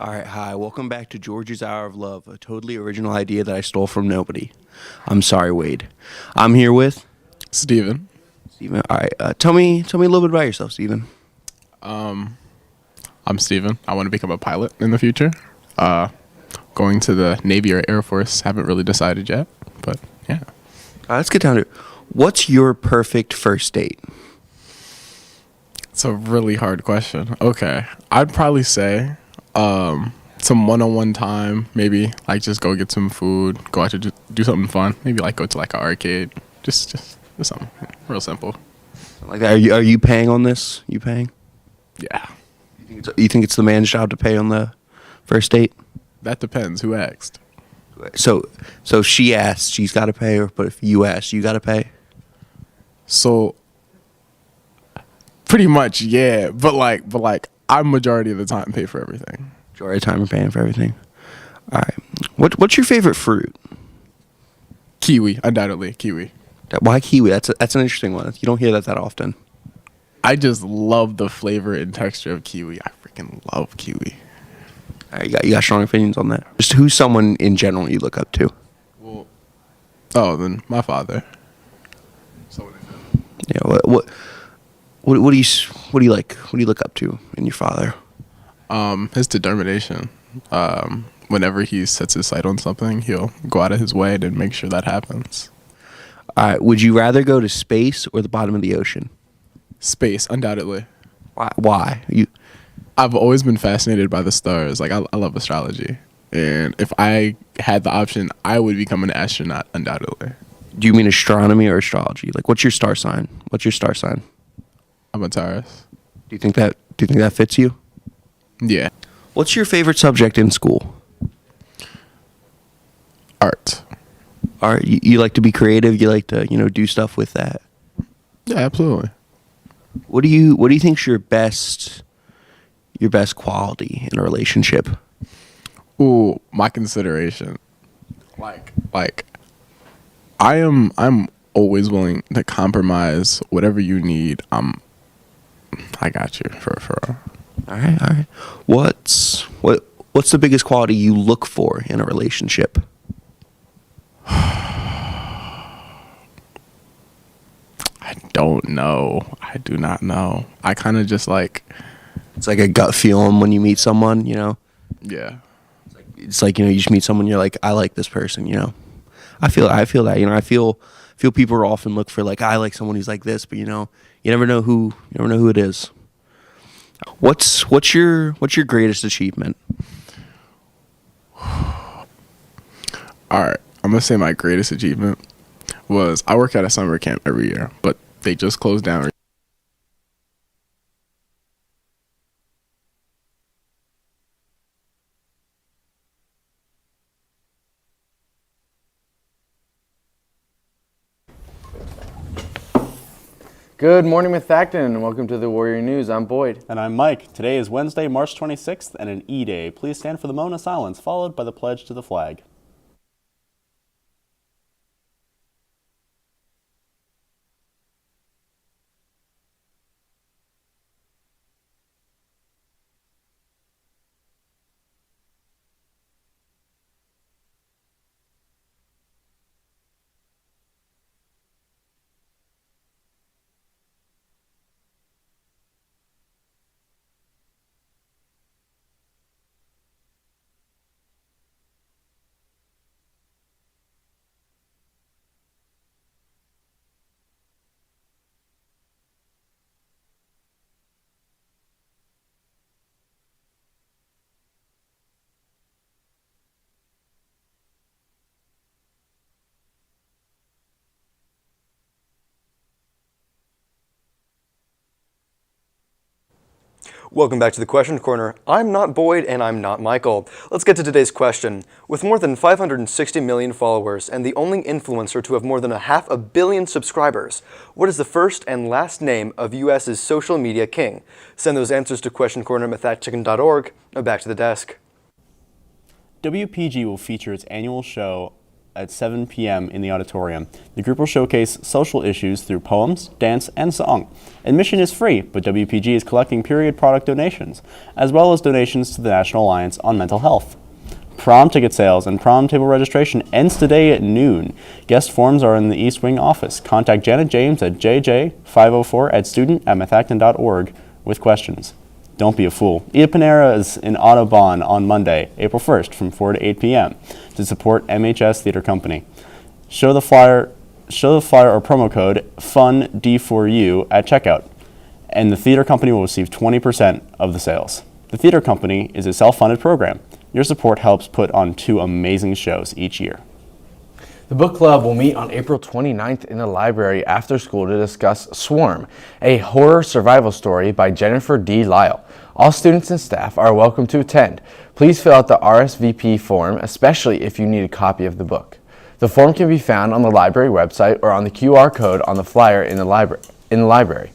All right, hi. Welcome back to George's Hour of Love, a totally original idea that I stole from nobody. I'm sorry, Wade. I'm here with Steven. Steven. All right, tell me a little bit about yourself, Steven. I'm Steven. I want to become a pilot in the future. Uh, Going to the Navy or Air Force. Haven't really decided yet, but yeah. Let's get down to it. What's your perfect first date? It's a really hard question. Okay. I'd probably say some one-on-one time, maybe like just go get some food, go out to do something fun, maybe like go to like an arcade. Just something real simple. Like that. Are you paying on this? You paying? Yeah. You think it's the man's job to pay on the first date? That depends. Who asked? So if she asks, she's got to pay, but if you ask, you got to pay. So pretty much, yeah. But like I majority of the time pay for everything. Majority of the time, you're paying for everything. All right. What's your favorite fruit? Kiwi, undoubtedly kiwi. Why kiwi? That's an interesting one. You don't hear that often. I just love the flavor and texture of kiwi. I freaking love kiwi. All right, you got strong opinions on that. Just who's someone in general you look up to? Well, oh, then my father. So Yeah. What do you like? What do you look up to in your father? his determination. Whenever he sets his sight on something, he'll go out of his way to make sure that happens. All right. Would you rather go to space or the bottom of the ocean? Space, undoubtedly. Why? I've always been fascinated by the stars. Like I love astrology, and if I had the option, I would become an astronaut, undoubtedly. Do you mean astronomy or astrology? Like, what's your star sign? What's your star sign? I'm a Taurus. Do you think that fits you? Yeah. What's your favorite subject in school? Art. Art. You like to be creative. You like to do stuff with that. Yeah, absolutely. What do you think's your best quality in a relationship? Ooh, my consideration. Like I'm always willing to compromise whatever you need. I got you for All right. What's the biggest quality you look for in a relationship? I don't know. I do not know. I kind of just like, It's like a gut feeling when you meet someone. yeah. It's like you just meet someone. You're like, I like this person. I feel that. I feel people often look for like I like someone who's like this, but you never know who it is. What's your greatest achievement? All right. I'm gonna say my greatest achievement was I work at a summer camp every year, but they just closed down. Good morning, Myth Acton, and welcome to the Warrior News. I'm Boyd. And I'm Mike. Today is Wednesday, March 26th, and an E-Day. Please stand for the moment of silence, followed by the pledge to the flag. Welcome back to the Question Corner. I'm not Boyd and I'm not Michael. Let's get to today's question. With more than 560 million followers and the only influencer to have more than 500 million subscribers, what is the first and last name of US's social media king? Send those answers to questioncorner@mythactchicken.org. Now back to the desk. WPG will feature its annual show at 7 p.m. in the auditorium. The group will showcase social issues through poems, dance, and song. Admission is free, but WPG is collecting period product donations, as well as donations to the National Alliance on Mental Health. Prom ticket sales and prom table registration ends today at noon. Guest forms are in the East Wing office. Contact Janet James at jj504@student@methacton.org with questions. Don't be a fool. Eat at Panera's in Audubon on Monday, April 1st from 4 to 8 p.m. to support MHS Theater Company. Show the flyer or promo code FUND4U at checkout, and the theater company will receive 20% of the sales. The theater company is a self-funded program. Your support helps put on 2 amazing shows each year. The book club will meet on April 29th in the library after school to discuss Swarm, a horror survival story by Jennifer D. Lyle. All students and staff are welcome to attend. Please fill out the RSVP form, especially if you need a copy of the book. The form can be found on the library website or on the QR code on the flyer in the library.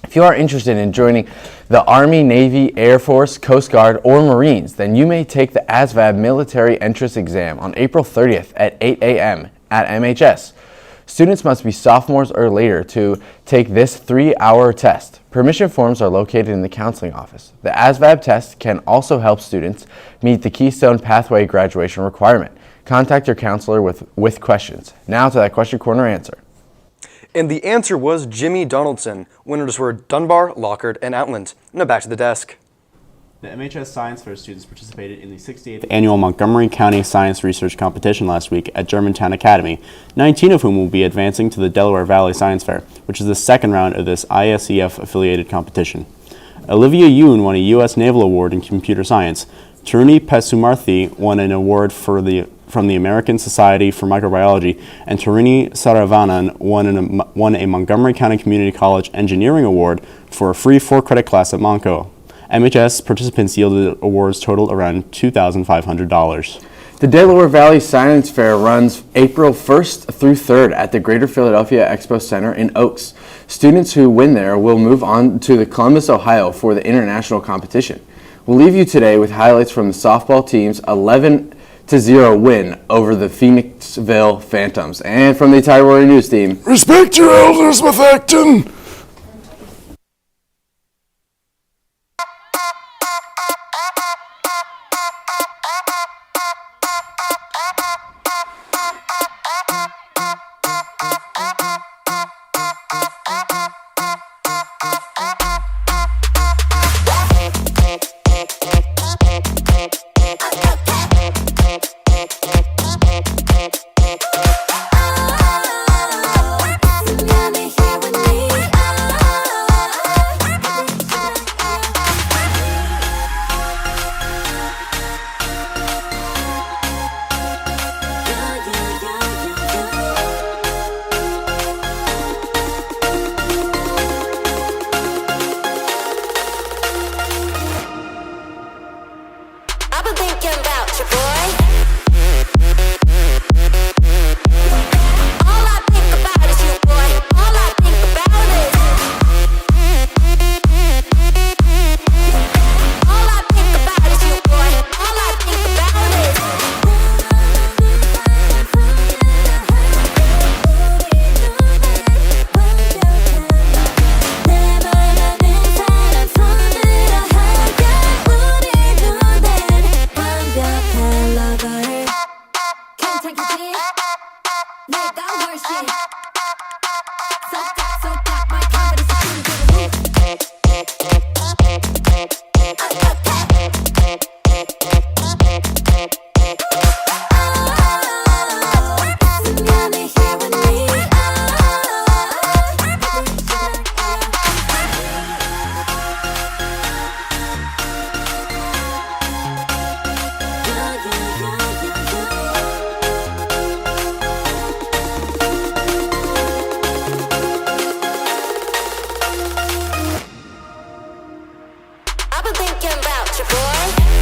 If you are interested in joining the Army, Navy, Air Force, Coast Guard, or Marines, then you may take the ASVAB military entrance exam on April 30th at 8 a.m. at MHS. Students must be sophomores or later to take this 3-hour test. Permission forms are located in the counseling office. The ASVAB test can also help students meet the Keystone Pathway graduation requirement. Contact your counselor with questions. Now to that question corner answer. And the answer was Jimmy Donaldson. Winners were Dunbar, Lockhart, and Outland. Now back to the desk. The MHS Science Fair students participated in the 68th Annual Montgomery County Science Research Competition last week at Germantown Academy, 19 of whom will be advancing to the Delaware Valley Science Fair, which is the second round of this ISEF-affiliated competition. Olivia Yoon won a U.S. Naval Award in Computer Science. Taruni Pesumarthi won an award from the American Society for Microbiology, and Taruni Saravanan won a Montgomery County Community College Engineering Award for a free 4-credit class at Monco. MHS participants yielded awards totaled around $2,500. The Delaware Valley Science Fair runs April 1st through 3rd at the Greater Philadelphia Expo Center in Oaks. Students who win there will move on to the Columbus, Ohio for the international competition. We'll leave you today with highlights from the softball team's 11-0 win over the Phoenixville Phantoms. And from the entire Warrior News team, respect your elders, Methacton! I've been thinking about you, boy.